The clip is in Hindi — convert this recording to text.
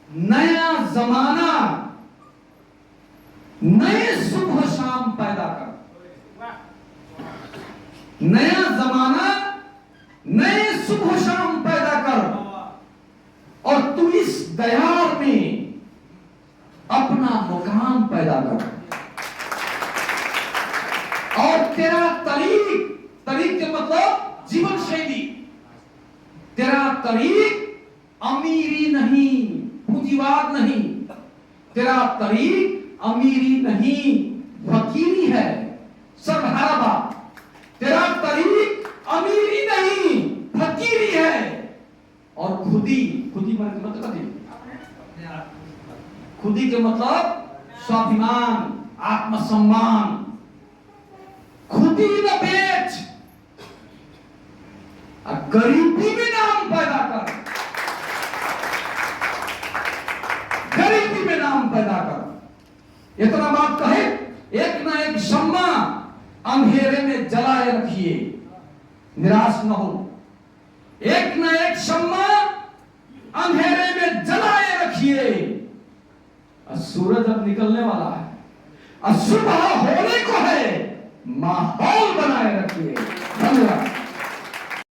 नया जमाना, नए शुभ शाम पैदा कर। नया जमाना, नए शुभ शाम पैदा कर और तू इस दयार में अपना मुकाम पैदा कर। और तेरा तरीक के मतलब जीवन शैली, तेरा तरीक अमीरी नहीं, पूंजीवाद नहीं, तेरा तरीक अमीरी नहीं, फकीरी है। सरहारा बात, तेरा तरीक अमीरी नहीं, फकीरी है। और खुदी मतलब खुदी के मतलब स्वाभिमान, आत्मसम्मान। खुदी न बेच, गरीबी में नाम पैदा कर, गरीबी में नाम पैदा कर। इतना बात कहे, एक ना एक शम्मा अंधेरे में जलाए रखिए, निराश न हो। एक ना एक शम्मा अंधेरे में जलाए रखिए। सूरज अब निकलने वाला है, सुबह होने को है, माहौल बनाए रखिए। धन्यवाद।